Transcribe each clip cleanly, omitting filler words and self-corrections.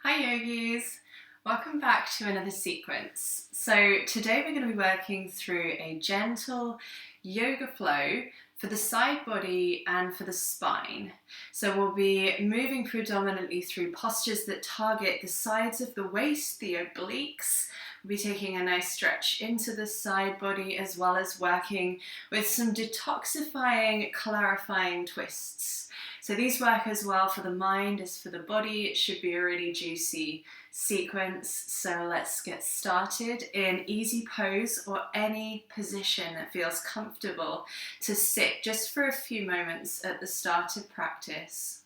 Hi yogis, welcome back to another sequence. So today we're going to be working through a gentle yoga flow for the side body and for the spine. So we'll be moving predominantly through postures that target the sides of the waist, the obliques. We'll be taking a nice stretch into the side body as well as working with some detoxifying, clarifying twists. So these work as well for the mind as for the body. It should be a really juicy sequence. So let's get started in easy pose or any position that feels comfortable to sit just for a few moments at the start of practice.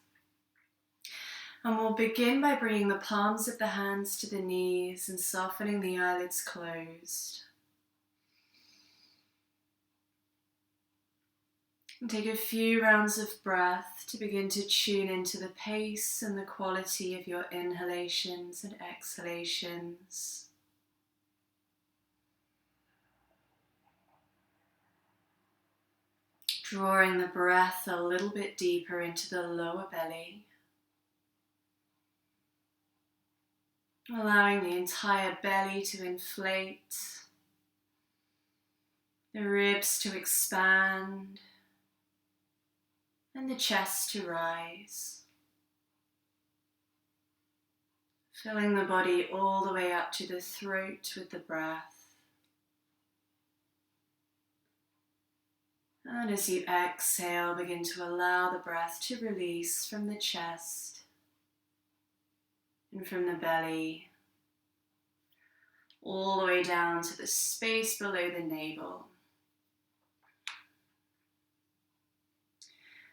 And we'll begin by bringing the palms of the hands to the knees and softening the eyelids closed. And take a few rounds of breath to begin to tune into the pace and the quality of your inhalations and exhalations. Drawing the breath a little bit deeper into the lower belly. Allowing the entire belly to inflate, the ribs to expand, and the chest to rise. Filling the body all the way up to the throat with the breath. And as you exhale, begin to allow the breath to release from the chest and from the belly, all the way down to the space below the navel.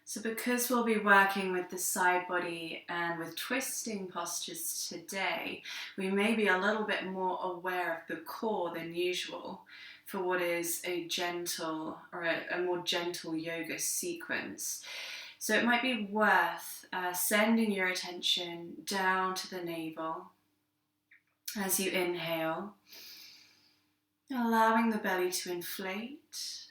So because we'll be working with the side body and with twisting postures today, we may be a little bit more aware of the core than usual for what is a gentle or a more gentle yoga sequence. So it might be worth sending your attention down to the navel as you inhale, allowing the belly to inflate.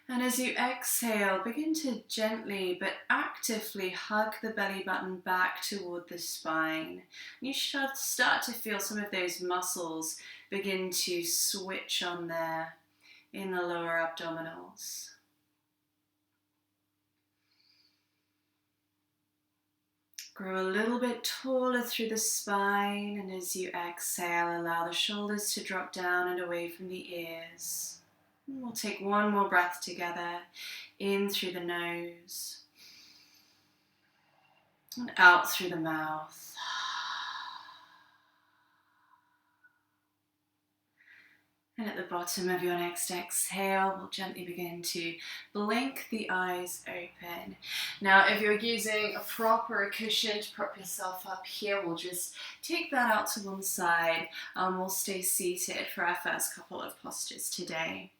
And as you exhale, begin to gently but actively hug the belly button back toward the spine. You should start to feel some of those muscles begin to switch on there in the lower abdominals. Grow a little bit taller through the spine, and as you exhale, allow the shoulders to drop down and away from the ears. We'll take one more breath together, in through the nose and out through the mouth. And at the bottom of your next exhale, we'll gently begin to blink the eyes open. Now, if you're using a prop or a cushion to prop yourself up here, we'll just take that out to one side and we'll stay seated for our first couple of postures today.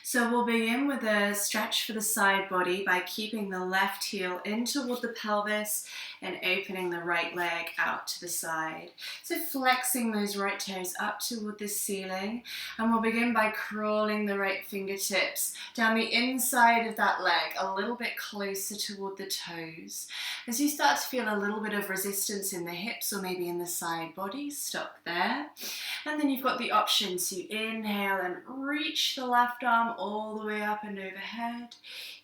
So we'll begin with a stretch for the side body by keeping the left heel in toward the pelvis and opening the right leg out to the side. So flexing those right toes up toward the ceiling, and we'll begin by crawling the right fingertips down the inside of that leg a little bit closer toward the toes. As you start to feel a little bit of resistance in the hips or maybe in the side body, stop there. And then you've got the option to inhale and reach the left arm all the way up and overhead,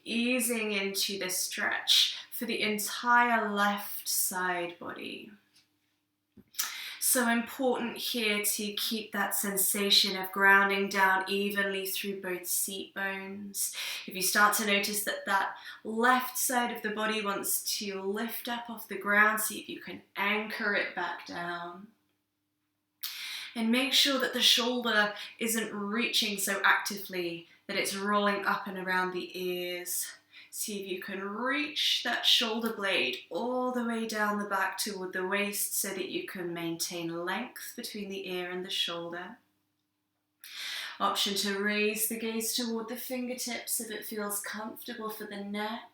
easing into the stretch for the entire left side body. So important here to keep that sensation of grounding down evenly through both seat bones. If you start to notice that that left side of the body wants to lift up off the ground, see if you can anchor it back down. And make sure that the shoulder isn't reaching so actively that it's rolling up and around the ears. See if you can reach that shoulder blade all the way down the back toward the waist so that you can maintain length between the ear and the shoulder. Option to raise the gaze toward the fingertips if it feels comfortable for the neck.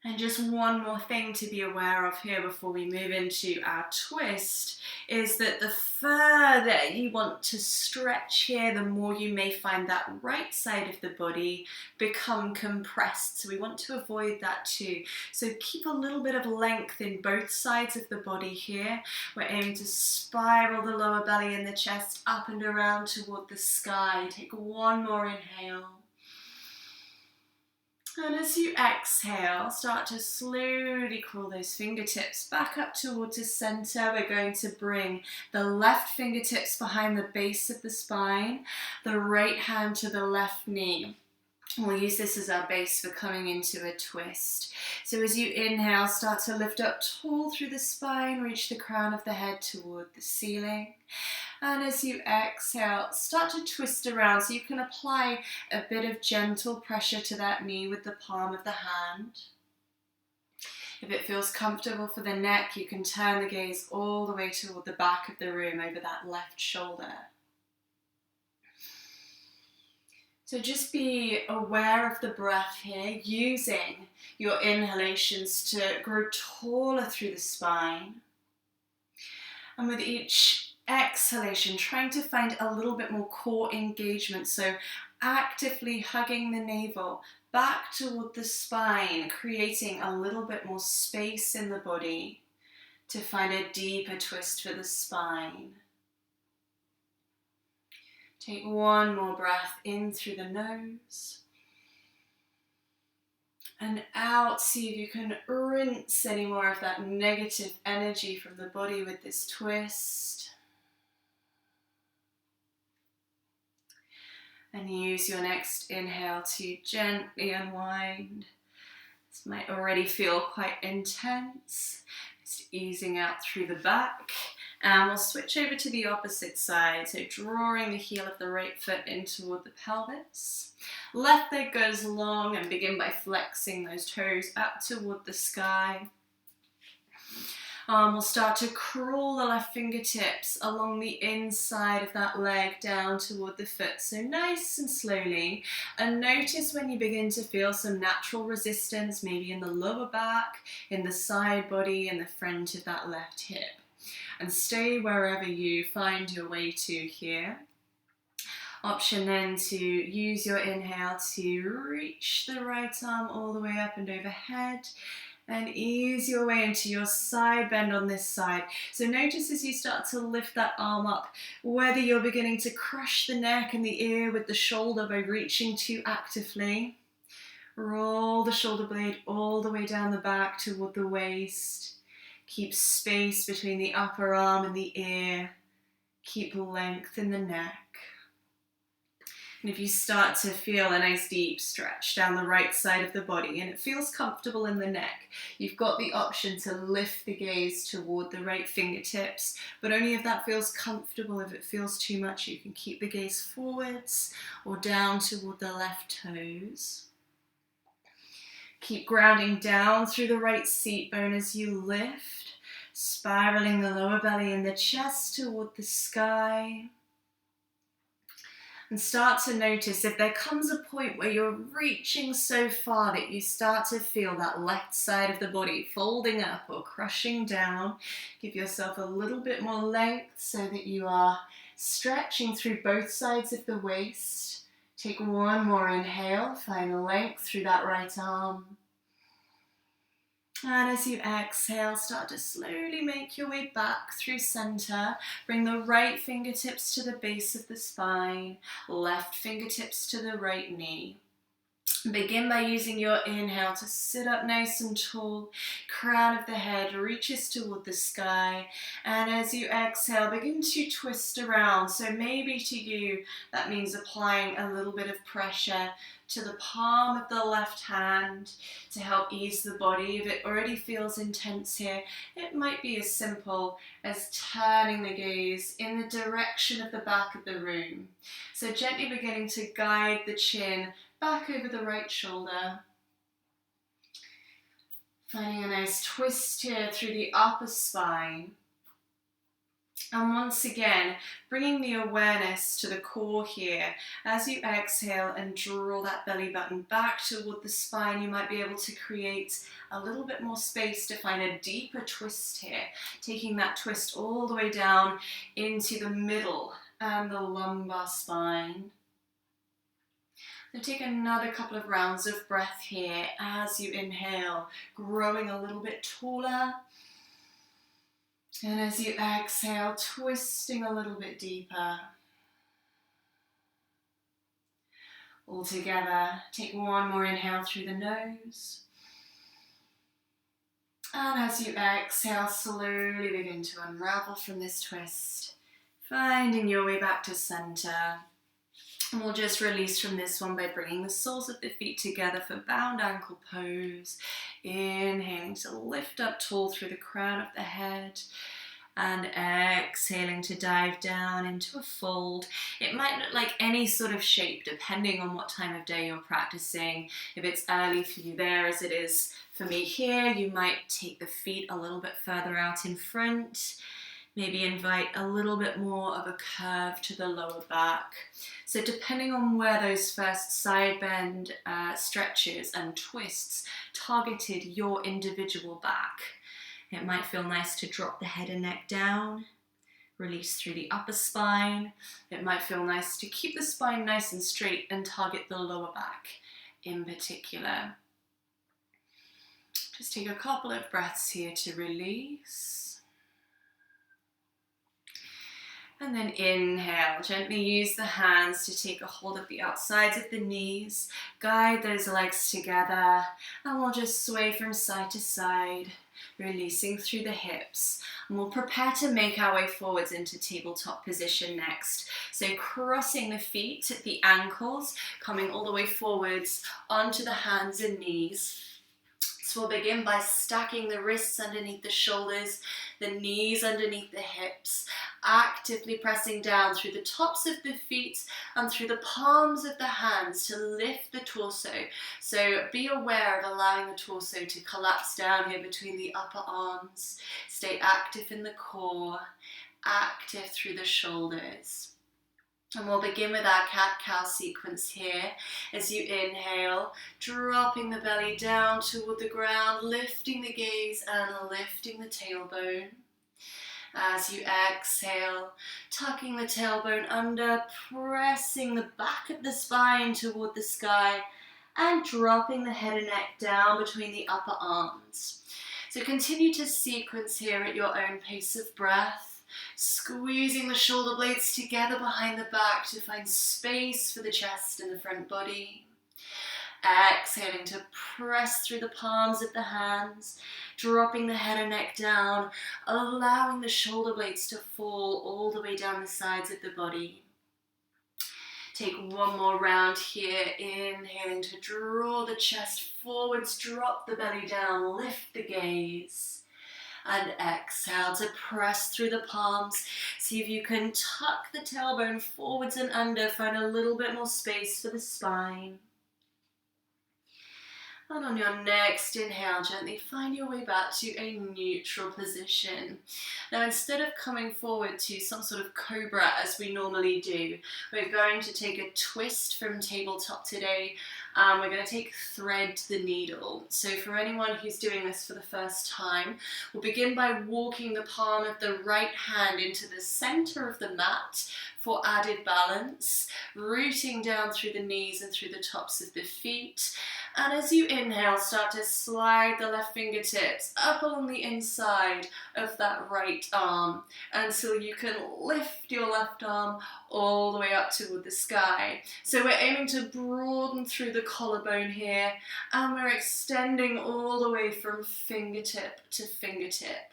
And just one more thing to be aware of here before we move into our twist is that the further you want to stretch here, the more you may find that right side of the body become compressed. So we want to avoid that too. So keep a little bit of length in both sides of the body here. We're aiming to spiral the lower belly and the chest up and around toward the sky. Take one more inhale. And as you exhale, start to slowly crawl those fingertips back up towards the center. We're going to bring the left fingertips behind the base of the spine, the right hand to the left knee. We'll use this as our base for coming into a twist. So as you inhale, start to lift up tall through the spine, reach the crown of the head toward the ceiling. And as you exhale, start to twist around so you can apply a bit of gentle pressure to that knee with the palm of the hand. If it feels comfortable for the neck, you can turn the gaze all the way toward the back of the room over that left shoulder. So just be aware of the breath here, using your inhalations to grow taller through the spine. And with each exhalation, trying to find a little bit more core engagement. So actively hugging the navel back toward the spine, creating a little bit more space in the body to find a deeper twist for the spine. Take one more breath in through the nose and out. See if you can rinse any more of that negative energy from the body with this twist. And use your next inhale to gently unwind. This might already feel quite intense. Just easing out through the back. And we'll switch over to the opposite side. So drawing the heel of the right foot in toward the pelvis. Left leg goes long and begin by flexing those toes up toward the sky. We'll start to crawl the left fingertips along the inside of that leg down toward the foot. So nice and slowly. And notice when you begin to feel some natural resistance, maybe in the lower back, in the side body, in the front of that left hip. And stay wherever you find your way to here. Option then to use your inhale to reach the right arm all the way up and overhead. And ease your way into your side bend on this side. So notice as you start to lift that arm up, whether you're beginning to crush the neck and the ear with the shoulder by reaching too actively. Roll the shoulder blade all the way down the back toward the waist. Keep space between the upper arm and the ear. Keep length in the neck. And if you start to feel a nice deep stretch down the right side of the body and it feels comfortable in the neck, you've got the option to lift the gaze toward the right fingertips, but only if that feels comfortable. If it feels too much, you can keep the gaze forwards or down toward the left toes. Keep grounding down through the right seat bone as you lift, spiraling the lower belly and the chest toward the sky. And start to notice if there comes a point where you're reaching so far that you start to feel that left side of the body folding up or crushing down. Give yourself a little bit more length so that you are stretching through both sides of the waist. Take one more inhale, find length through that right arm. And as you exhale, start to slowly make your way back through center. Bring the right fingertips to the base of the spine, left fingertips to the right knee. Begin by using your inhale to sit up nice and tall. Crown of the head reaches toward the sky. And as you exhale, begin to twist around. So maybe to you, that means applying a little bit of pressure to the palm of the left hand to help ease the body. If it already feels intense here, it might be as simple as turning the gaze in the direction of the back of the room. So gently beginning to guide the chin back over the right shoulder. Finding a nice twist here through the upper spine. And once again, bringing the awareness to the core here. As you exhale and draw that belly button back toward the spine, you might be able to create a little bit more space to find a deeper twist here, taking that twist all the way down into the middle and the lumbar spine. So take another couple of rounds of breath here as you inhale, growing a little bit taller. And as you exhale, twisting a little bit deeper. All together, take one more inhale through the nose. And as you exhale, slowly begin to unravel from this twist, finding your way back to center. And we'll just release from this one by bringing the soles of the feet together for bound ankle pose. Inhaling to lift up tall through the crown of the head. And exhaling to dive down into a fold. It might look like any sort of shape depending on what time of day you're practicing. If it's early for you there as it is for me here, you might take the feet a little bit further out in front. Maybe invite a little bit more of a curve to the lower back. So depending on where those first side bend stretches and twists targeted your individual back, it might feel nice to drop the head and neck down, release through the upper spine. It might feel nice to keep the spine nice and straight and target the lower back in particular. Just take a couple of breaths here to release. And then inhale, gently use the hands to take a hold of the outsides of the knees, guide those legs together, and we'll just sway from side to side, releasing through the hips. And we'll prepare to make our way forwards into tabletop position next. So crossing the feet at the ankles, coming all the way forwards onto the hands and knees. So we'll begin by stacking the wrists underneath the shoulders, the knees underneath the hips, actively pressing down through the tops of the feet and through the palms of the hands to lift the torso. So be aware of allowing the torso to collapse down here between the upper arms. Stay active in the core, active through the shoulders. And we'll begin with our cat-cow sequence here. As you inhale, dropping the belly down toward the ground, lifting the gaze and lifting the tailbone. As you exhale, tucking the tailbone under, pressing the back of the spine toward the sky, and dropping the head and neck down between the upper arms. So continue to sequence here at your own pace of breath. Squeezing the shoulder blades together behind the back to find space for the chest and the front body. Exhaling to press through the palms of the hands, dropping the head and neck down, allowing the shoulder blades to fall all the way down the sides of the body. Take one more round here, inhaling to draw the chest forwards, drop the belly down, lift the gaze. And exhale to press through the palms. See if you can tuck the tailbone forwards and under, find a little bit more space for the spine. And on your next inhale, gently find your way back to a neutral position. Now, instead of coming forward to some sort of cobra as we normally do, we're going to take a twist from tabletop today. We're going to take thread the needle. So for anyone who's doing this for the first time, we'll begin by walking the palm of the right hand into the center of the mat for added balance, rooting down through the knees and through the tops of the feet. And as you inhale, start to slide the left fingertips up along the inside of that right arm until you can lift your left arm all the way up toward the sky. So we're aiming to broaden through the collarbone here, and we're extending all the way from fingertip to fingertip.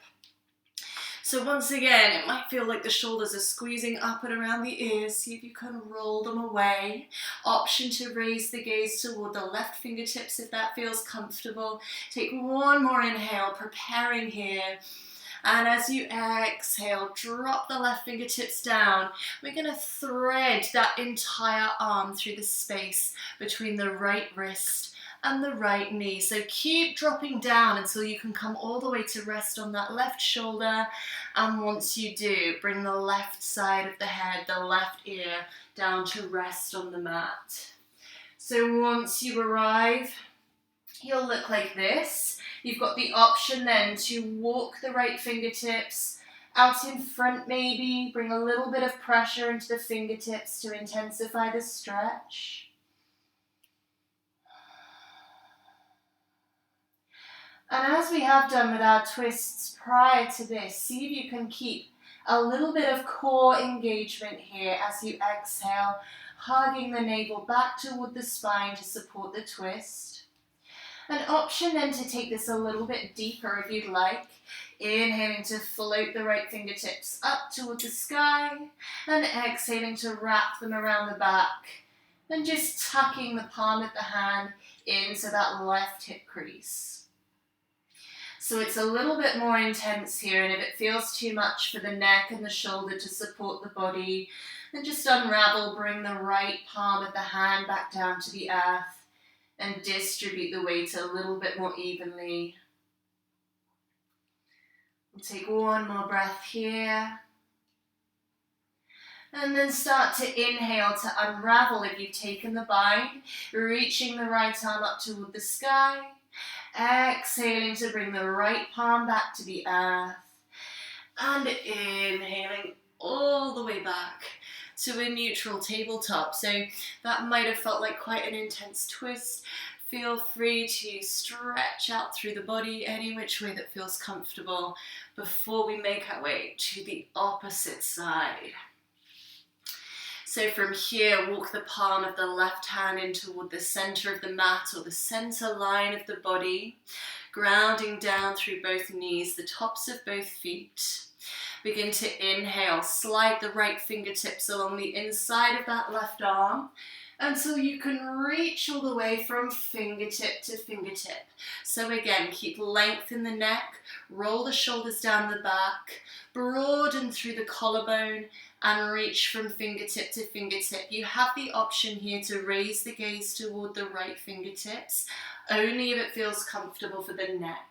So once again, it might feel like the shoulders are squeezing up and around the ears. See if you can roll them away. Option to raise the gaze toward the left fingertips if that feels comfortable. Take one more inhale, preparing here. And as you exhale, drop the left fingertips down. We're going to thread that entire arm through the space between the right wrist and the right knee. So keep dropping down until you can come all the way to rest on that left shoulder. And once you do, bring the left side of the head, the left ear, down to rest on the mat. So once you arrive, you'll look like this. You've got the option then to walk the right fingertips out in front maybe, bring a little bit of pressure into the fingertips to intensify the stretch. And as we have done with our twists prior to this, see if you can keep a little bit of core engagement here as you exhale, hugging the navel back toward the spine to support the twist. An option then to take this a little bit deeper if you'd like. Inhaling to float the right fingertips up toward the sky and exhaling to wrap them around the back and just tucking the palm of the hand into that left hip crease. So it's a little bit more intense here, and if it feels too much for the neck and the shoulder to support the body, then just unravel, bring the right palm of the hand back down to the earth and distribute the weight a little bit more evenly. We'll take one more breath here. And then start to inhale to unravel if you've taken the bind, reaching the right arm up toward the sky. Exhaling to bring the right palm back to the earth. And inhaling all the way back to a neutral tabletop. So that might have felt like quite an intense twist. Feel free to stretch out through the body any which way that feels comfortable before we make our way to the opposite side. So from here, walk the palm of the left hand in toward the center of the mat or the center line of the body, grounding down through both knees, the tops of both feet. Begin to inhale, slide the right fingertips along the inside of that left arm until you can reach all the way from fingertip to fingertip. So again, keep length in the neck, roll the shoulders down the back, broaden through the collarbone, and reach from fingertip to fingertip. You have the option here to raise the gaze toward the right fingertips, only if it feels comfortable for the neck.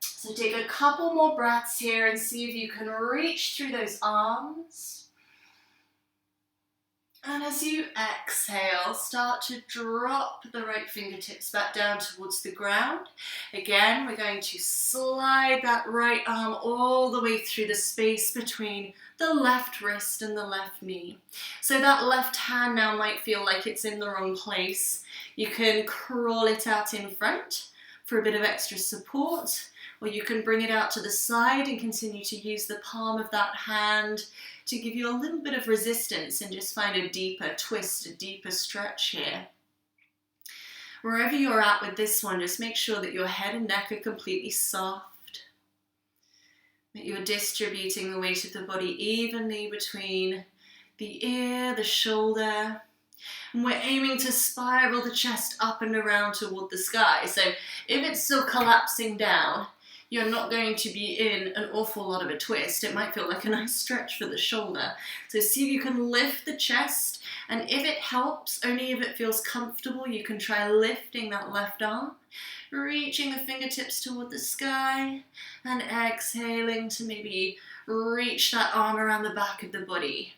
So take a couple more breaths here and see if you can reach through those arms. And as you exhale, start to drop the right fingertips back down towards the ground. Again, we're going to slide that right arm all the way through the space between the left wrist and the left knee. So that left hand now might feel like it's in the wrong place. You can crawl it out in front for a bit of extra support, or you can bring it out to the side and continue to use the palm of that hand to give you a little bit of resistance and just find a deeper twist, a deeper stretch here. Wherever you're at with this one, just make sure that your head and neck are completely soft, that you're distributing the weight of the body evenly between the ear, the shoulder, and we're aiming to spiral the chest up and around toward the sky. So if it's still collapsing down, you're not going to be in an awful lot of a twist. It might feel like a nice stretch for the shoulder. So see if you can lift the chest, and if it helps, only if it feels comfortable, you can try lifting that left arm, reaching the fingertips toward the sky, and exhaling to maybe reach that arm around the back of the body,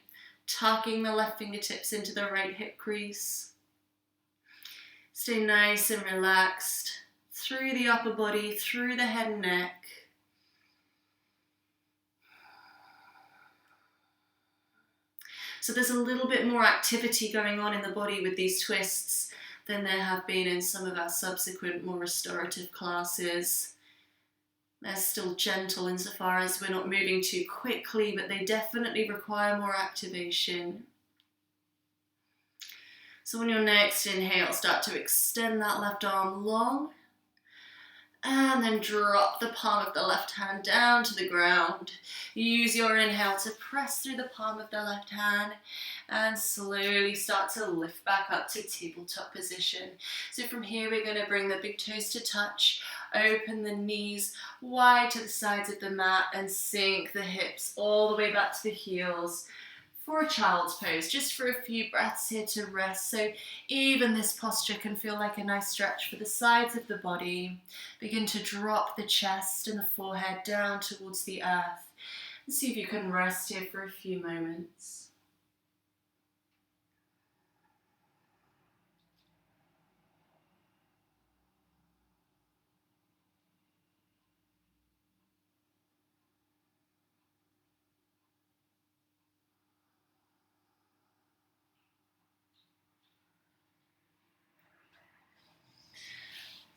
tucking the left fingertips into the right hip crease. Stay nice and relaxed through the upper body, through the head and neck. So there's a little bit more activity going on in the body with these twists than there have been in some of our subsequent more restorative classes. They're still gentle insofar as we're not moving too quickly, but they definitely require more activation. So on your next inhale, start to extend that left arm long, and then drop the palm of the left hand down to the ground. Use your inhale to press through the palm of the left hand and slowly start to lift back up to tabletop position. So from here, we're going to bring the big toes to touch, open the knees wide to the sides of the mat and sink the hips all the way back to the heels. for a child's pose, just for a few breaths here to rest. So even this posture can feel like a nice stretch for the sides of the body. Begin to drop the chest and the forehead down towards the earth. And see if you can rest here for a few moments.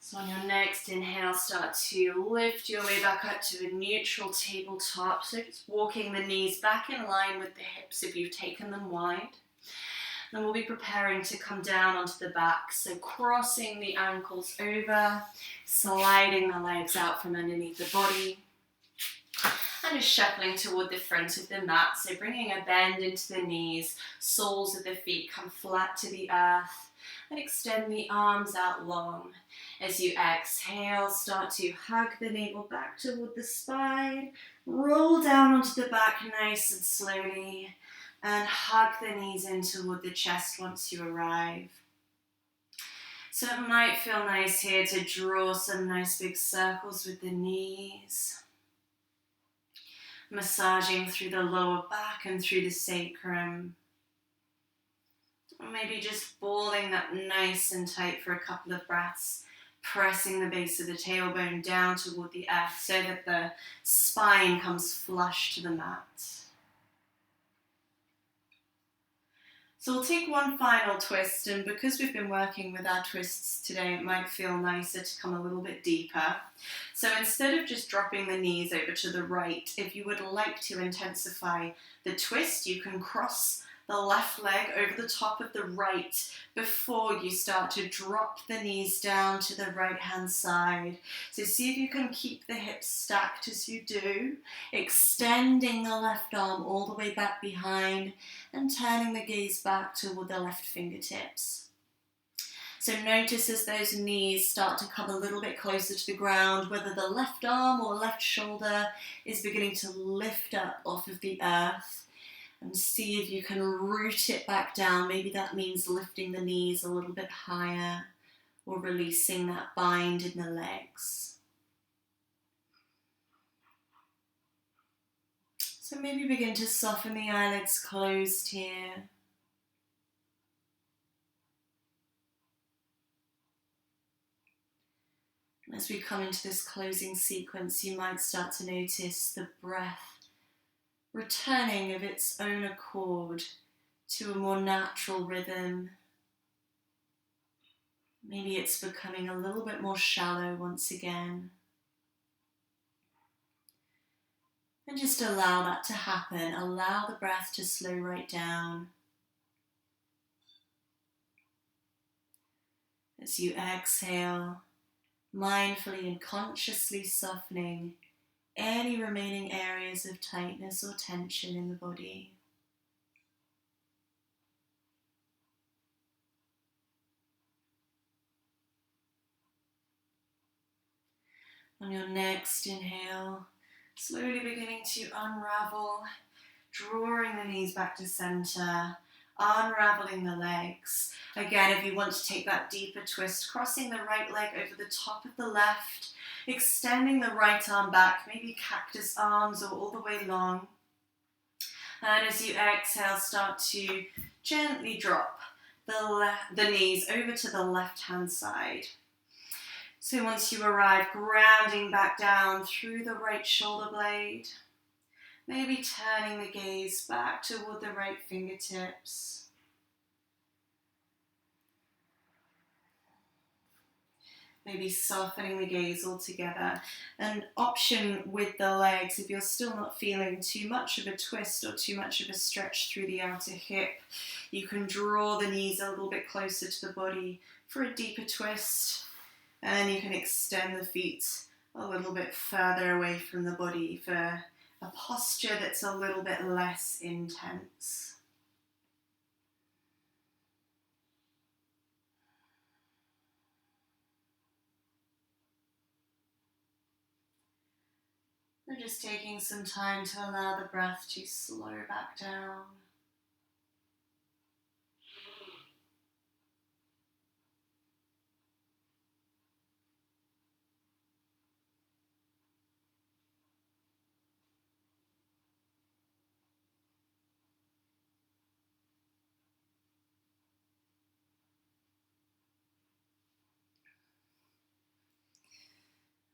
So on your next inhale, start to lift your way back up to a neutral tabletop. So just walking the knees back in line with the hips if you've taken them wide. Then we'll be preparing to come down onto the back. So crossing the ankles over, sliding the legs out from underneath the body. And just shuffling toward the front of the mat. So bringing a bend into the knees, soles of the feet come flat to the earth. And extend the arms out long. As you exhale, start to hug the navel back toward the spine. Roll down onto the back nice and slowly. And hug the knees in toward the chest once you arrive. So it might feel nice here to draw some nice big circles with the knees. Massaging through the lower back and through the sacrum. Or maybe just balling that nice and tight for a couple of breaths, pressing the base of the tailbone down toward the earth so that the spine comes flush to the mat. So we'll take one final twist, and because we've been working with our twists today, it might feel nicer to come a little bit deeper. So instead of just dropping the knees over to the right, if you would like to intensify the twist, you can cross the left leg over the top of the right before you start to drop the knees down to the right hand side. So see if you can keep the hips stacked as you do, extending the left arm all the way back behind and turning the gaze back toward the left fingertips. So notice as those knees start to come a little bit closer to the ground, whether the left arm or left shoulder is beginning to lift up off of the earth. And see if you can root it back down. Maybe that means lifting the knees a little bit higher or releasing that bind in the legs. So maybe begin to soften the eyelids closed here. As we come into this closing sequence, you might start to notice the breath returning of its own accord to a more natural rhythm. Maybe it's becoming a little bit more shallow once again. And just allow that to happen. Allow the breath to slow right down. As you exhale, mindfully and consciously softening any remaining areas of tightness or tension in the body. On your next inhale, slowly beginning to unravel, drawing the knees back to center, unraveling the legs. Again, if you want to take that deeper twist, crossing the right leg over the top of the left, extending the right arm back, maybe cactus arms or all the way long. And as you exhale, start to gently drop the knees over to the left-hand side. So once you arrive, grounding back down through the right shoulder blade, maybe turning the gaze back toward the right fingertips. Maybe softening the gaze altogether. An option with the legs, if you're still not feeling too much of a twist or too much of a stretch through the outer hip, you can draw the knees a little bit closer to the body for a deeper twist. And you can extend the feet a little bit further away from the body for a posture that's a little bit less intense. And just taking some time to allow the breath to slow back down.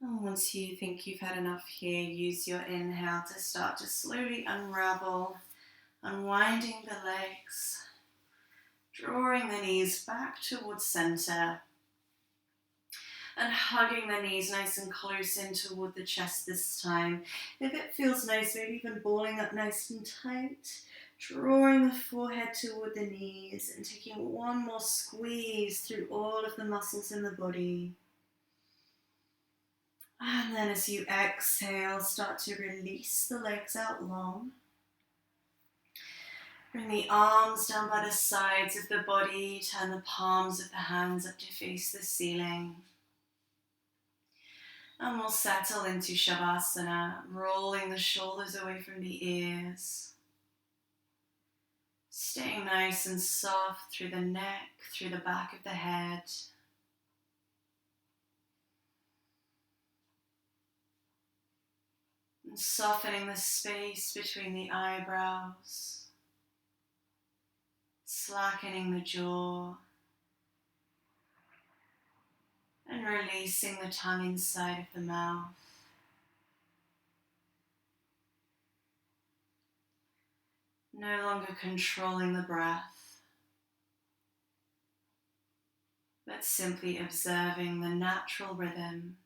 And once you think you've had enough here, use your inhale to start to slowly unravel, unwinding the legs, drawing the knees back towards center, and hugging the knees nice and close in toward the chest this time. If it feels nice, maybe even balling up nice and tight, drawing the forehead toward the knees and taking one more squeeze through all of the muscles in the body. And then as you exhale, start to release the legs out long. Bring the arms down by the sides of the body, turn the palms of the hands up to face the ceiling. And we'll settle into Shavasana, rolling the shoulders away from the ears. Staying nice and soft through the neck, through the back of the head. And softening the space between the eyebrows. Slackening the jaw. And releasing the tongue inside of the mouth. No longer controlling the breath, but simply observing the natural rhythm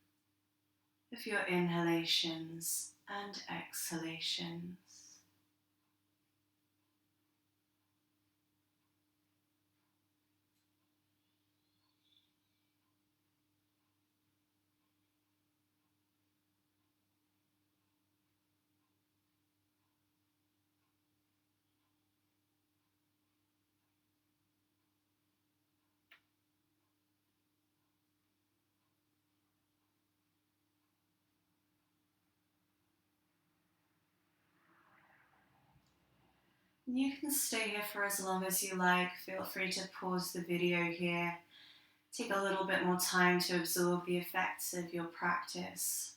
of your inhalations and exhalations. You can stay here for as long as you like. Feel free to pause the video here. Take a little bit more time to absorb the effects of your practice.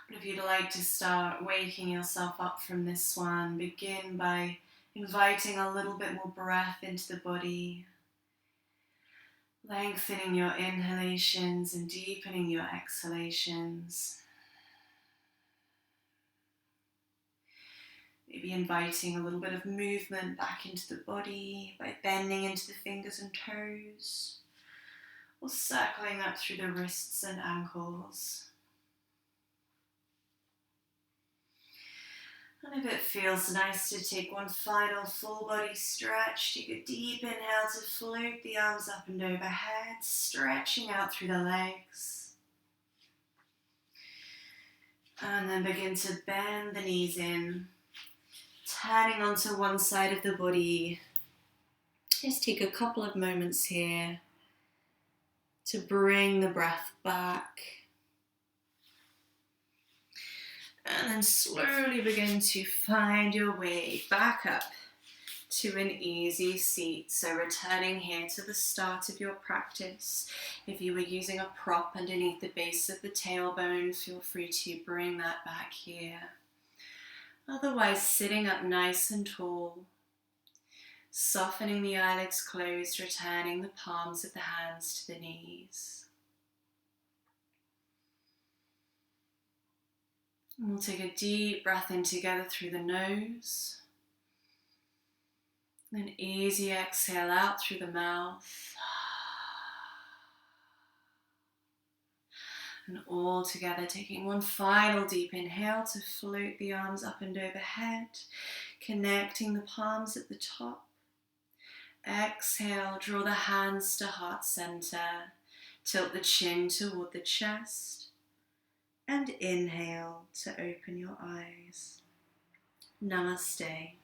But if you'd like to start waking yourself up from this one, begin by inviting a little bit more breath into the body, lengthening your inhalations and deepening your exhalations. Maybe inviting a little bit of movement back into the body by bending into the fingers and toes, or circling up through the wrists and ankles. And if it feels nice to take one final full body stretch, take a deep inhale to float the arms up and overhead, stretching out through the legs. And then begin to bend the knees in, turning onto one side of the body. Just take a couple of moments here to bring the breath back. And then slowly begin to find your way back up to an easy seat. So returning here to the start of your practice. If you were using a prop underneath the base of the tailbone, feel free to bring that back here. Otherwise, sitting up nice and tall, softening the eyelids closed, returning the palms of the hands to the knees. And we'll take a deep breath in together through the nose. Then easy exhale out through the mouth. And all together, taking one final deep inhale to float the arms up and overhead, connecting the palms at the top. Exhale, draw the hands to heart center, tilt the chin toward the chest, and inhale to open your eyes. Namaste.